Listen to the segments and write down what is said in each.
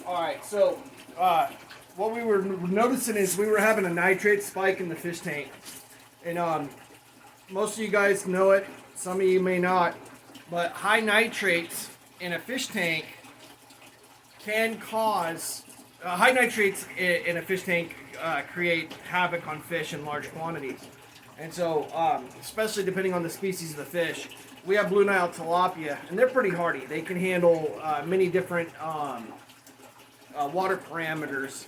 Alright, so what we were noticing is we were having a nitrate spike in the fish tank. And most of you guys know it, some of you may not, but high nitrates in a fish tank can cause, high nitrates in a fish tank create havoc on fish in large quantities. And so, especially depending on the species of the fish, we have blue Nile tilapia, and they're pretty hardy. They can handle many different water parameters.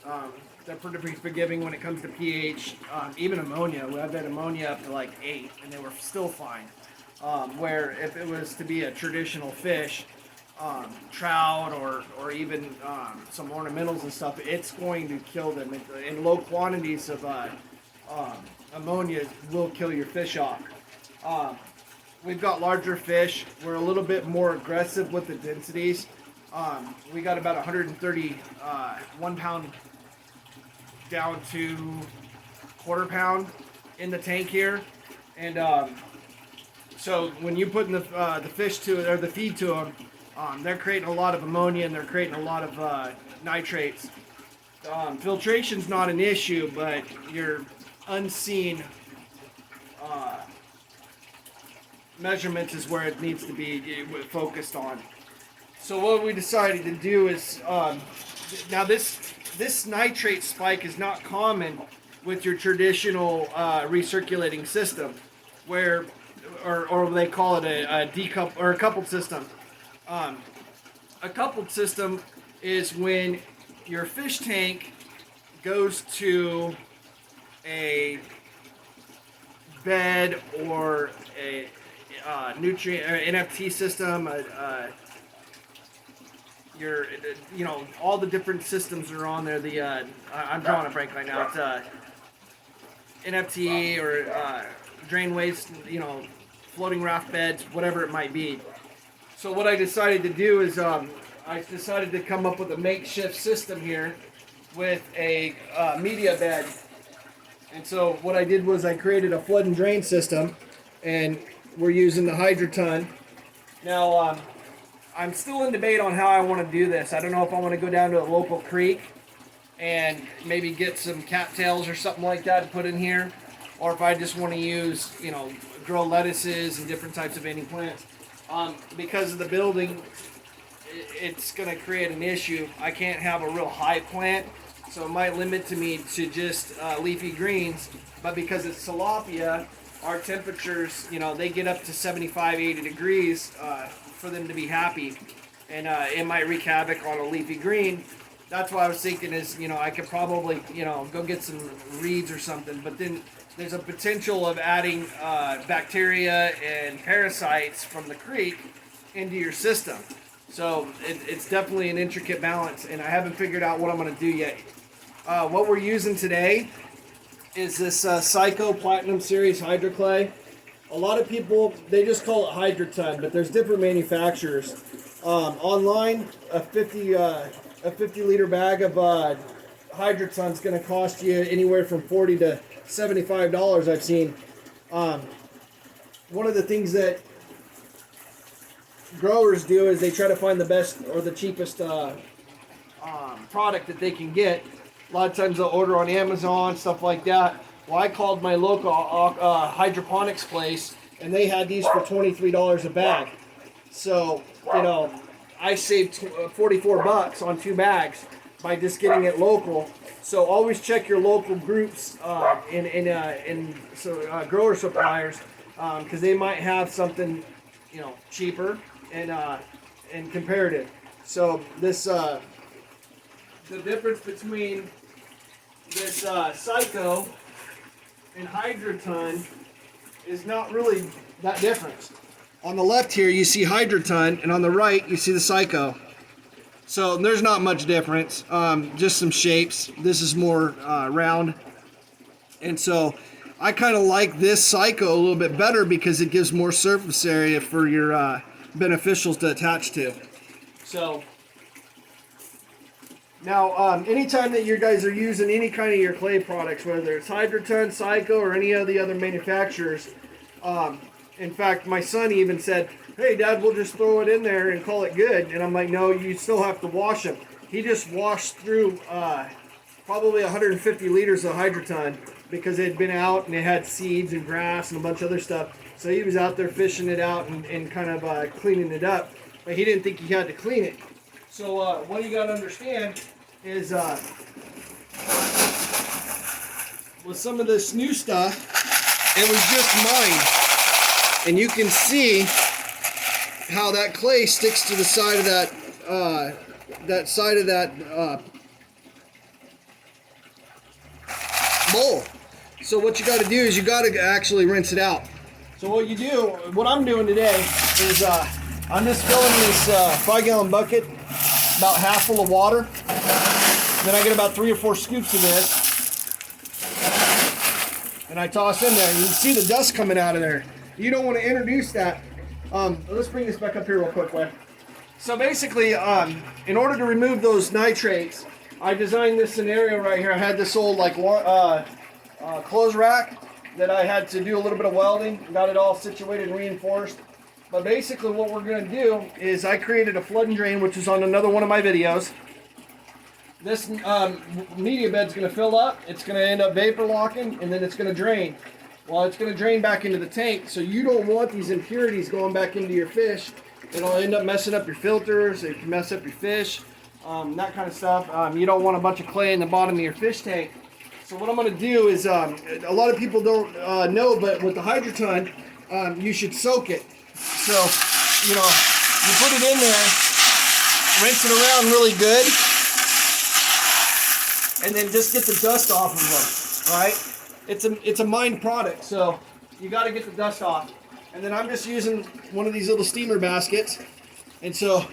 They're pretty forgiving when it comes to pH. Even ammonia, I've had ammonia up to like 8, and they were still fine. Where if it was to be a traditional fish, trout or even some ornamentals and stuff, it's going to kill them. In low quantities of ammonia will kill your fish off. We've got larger fish. We're a little bit more aggressive with the densities. We got about 130 1 pound down to quarter pound in the tank here, and so when you put in the fish to it, or the feed to them, they're creating a lot of ammonia and they're creating a lot of nitrates. Filtration's not an issue, but your unseen measurements is where it needs to be focused on. So what we decided to do is, now this nitrate spike is not common with your traditional recirculating system, where, or they call it a decoupled or a coupled system. A coupled system is when your fish tank goes to a bed or a nutrient or NFT system. All the different systems are on there. I'm drawing a break right now. It's NFT or drain waste, floating raft beds, whatever it might be. So what I decided to do is I decided to come up with a makeshift system here with a media bed. And so what I did was I created a flood and drain system, and we're using the Hydroton. Now, I'm still in debate on how I want to do this. I don't know if I want to go down to a local creek and maybe get some cattails or something like that to put in here, or if I just want to use, grow lettuces and different types of any plants. Because of the building, it's going to create an issue. I can't have a real high plant, so it might limit to me to just leafy greens. But because it's tilapia, our temperatures, they get up to 75, 80 degrees for them to be happy. And it might wreak havoc on a leafy green. That's what I was thinking is, I could probably, go get some reeds or something. But then there's a potential of adding bacteria and parasites from the creek into your system. So it's definitely an intricate balance, and I haven't figured out what I'm going to do yet. What we're using today is this Psycho Platinum Series Hydroclay. A lot of people, they just call it Hydroton, but there's different manufacturers. Online, a 50 liter bag of Hydroton is going to cost you anywhere from $40 to $75, I've seen. One of the things that growers do is they try to find the best or the cheapest product that they can get. A lot of times they'll order on Amazon, stuff like that. Well, I called my local hydroponics place, and they had these for $23 a bag. So, I saved $44 on 2 bags by just getting it local. So always check your local groups grower suppliers, because they might have something, cheaper and comparative. So this the difference between this Psycho and Hydroton is not really that different. On the left here you see Hydroton, and on the right you see the Psycho. So there's not much difference, just some shapes. This is more round. And so I kind of like this Psycho a little bit better because it gives more surface area for your beneficials to attach to. So now, anytime that you guys are using any kind of your clay products, whether it's Hydroton, Psycho, or any of the other manufacturers, in fact, my son even said, hey Dad, we'll just throw it in there and call it good. And I'm like, no, you still have to wash them. He just washed through probably 150 liters of Hydroton because it had been out and it had seeds and grass and a bunch of other stuff. So he was out there fishing it out and kind of cleaning it up. But he didn't think he had to clean it. So what you got to understand is with some of this new stuff, it was just mined. And you can see how that clay sticks to the side of that bowl. So what you got to do is you got to actually rinse it out. So what I'm doing today is I'm just filling this 5-gallon bucket about half full of water. Then I get about 3 or 4 scoops of this. And I toss in there. And you can see the dust coming out of there. You don't want to introduce that. Let's bring this back up here real quick, Wes. So basically, in order to remove those nitrates, I designed this scenario right here. I had this old clothes rack that I had to do a little bit of welding. Got it all situated and reinforced. But basically what we're going to do is I created a flood and drain, which is on another one of my videos. This media bed's going to fill up. It's going to end up vapor locking, and then it's going to drain. Well, it's going to drain back into the tank, so you don't want these impurities going back into your fish. It'll end up messing up your filters. It can mess up your fish, that kind of stuff. You don't want a bunch of clay in the bottom of your fish tank. So what I'm going to do is, a lot of people don't know, but with the Hydroton, you should soak it. So, you put it in there, rinse it around really good, and then just get the dust off of them, right? It's a mined product, so you got to get the dust off. And then I'm just using one of these little steamer baskets. And so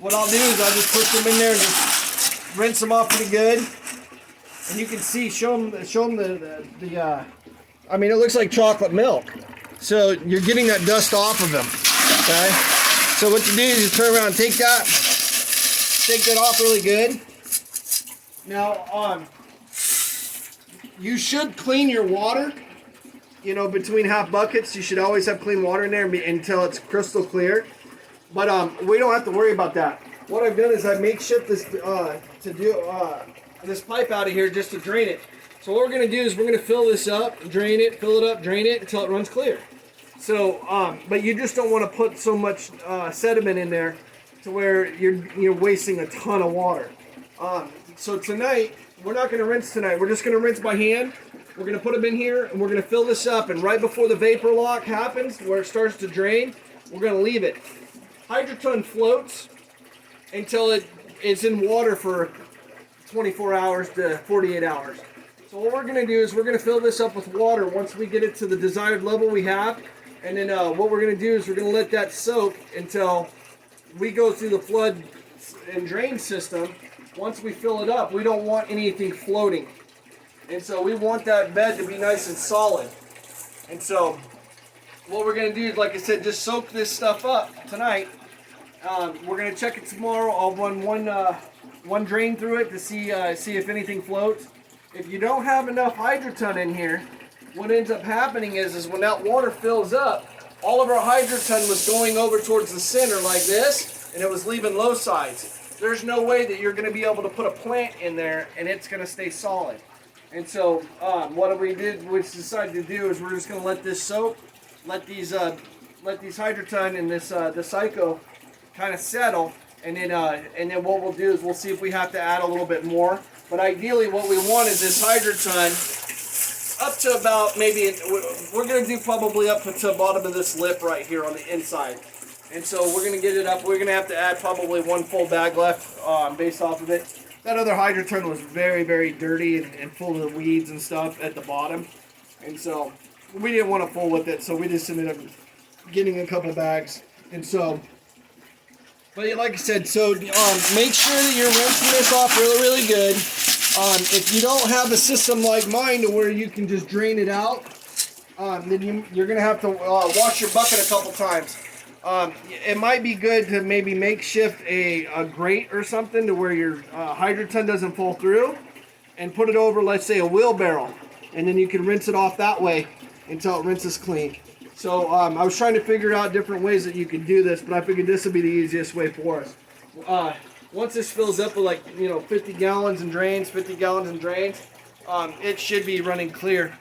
what I'll do is I'll just push them in there and just rinse them off pretty good. And you can see, show them I mean, it looks like chocolate milk. So you're getting that dust off of them, okay? So what you do is you turn around and take that off really good. Now, you should clean your water, between half buckets. You should always have clean water in there until it's crystal clear. But we don't have to worry about that. What I've done is I makeshift this this pipe out of here just to drain it. So what we're going to do is we're going to fill this up, drain it, fill it up, drain it until it runs clear. So, but you just don't want to put so much sediment in there to where you're wasting a ton of water. So tonight, we're not going to rinse tonight. We're just going to rinse by hand. We're going to put them in here, and we're going to fill this up. And right before the vapor lock happens, where it starts to drain, we're going to leave it. Hydroton floats until it is in water for 24 hours to 48 hours. So what we're going to do is we're going to fill this up with water once we get it to the desired level we have. And then what we're going to do is we're going to let that soak until we go through the flood and drain system. Once we fill it up, we don't want anything floating. And so we want that bed to be nice and solid. And so what we're going to do is, like I said, just soak this stuff up tonight. We're going to check it tomorrow. I'll run one drain through it to see if anything floats. If you don't have enough Hydroton in here, what ends up happening is when that water fills up, all of our Hydroton was going over towards the center like this, and it was leaving low sides. There's no way that you're going to be able to put a plant in there and it's going to stay solid. And so what we decided to do is we're just going to let this soak, let these Hydroton and the Psycho kind of settle, and then what we'll do is we'll see if we have to add a little bit more. But ideally what we want is this Hydroton up to about we're going to do probably up to the bottom of this lip right here on the inside. And so we're going to get it up. We're going to have to add probably one full bag left based off of it. That other Hydroton was very, very dirty and full of weeds and stuff at the bottom. And so we didn't want to fool with it, so we just ended up getting a couple bags. And so, but like I said, so make sure that you're rinsing this off really, really good. If you don't have a system like mine to where you can just drain it out, then you're going to have to wash your bucket a couple times. It might be good to maybe makeshift a grate or something to where your Hydroton doesn't fall through, and put it over, let's say, a wheelbarrow, and then you can rinse it off that way until it rinses clean. So I was trying to figure out different ways that you could do this, but I figured this would be the easiest way for us. Once this fills up with, like, 50 gallons and drains, it should be running clear.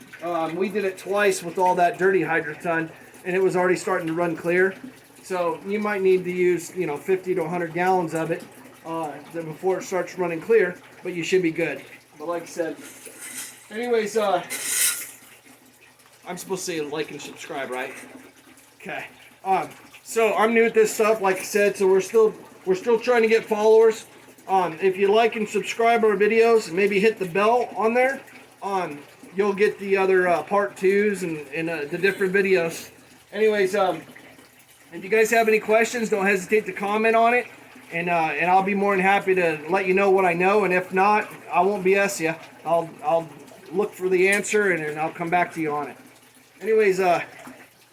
We did it twice with all that dirty Hydroton, and it was already starting to run clear. So you might need to use 50 to 100 gallons of it before it starts running clear, but you should be good. But like I said, anyways, I'm supposed to say like and subscribe, right? Okay. So I'm new at this stuff, like I said, so we're still trying to get followers. If you like and subscribe our videos, maybe hit the bell on there. You'll get the other part 2s and the different videos. Anyways, if you guys have any questions, don't hesitate to comment on it, and I'll be more than happy to let you know what I know. And if not, I won't BS you. I'll look for the answer and I'll come back to you on it. Anyways,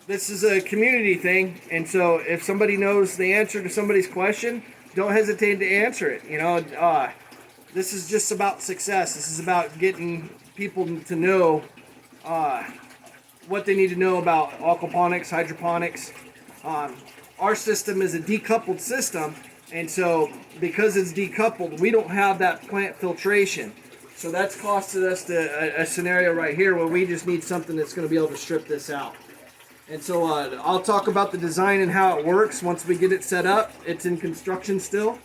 this is a community thing, and so if somebody knows the answer to somebody's question, don't hesitate to answer it. This is just about success. This is about getting people to know what they need to know about aquaponics, hydroponics. Our system is a decoupled system, and so because it's decoupled, we don't have that plant filtration. So that's costed us a scenario right here where we just need something that's going to be able to strip this out. And so I'll talk about the design and how it works once we get it set up. It's in construction still.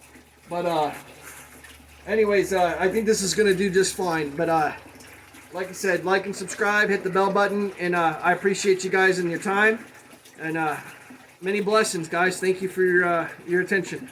But anyways, I think this is going to do just fine. But like I said, like and subscribe, hit the bell button, and I appreciate you guys and your time. And many blessings, guys. Thank you for your attention.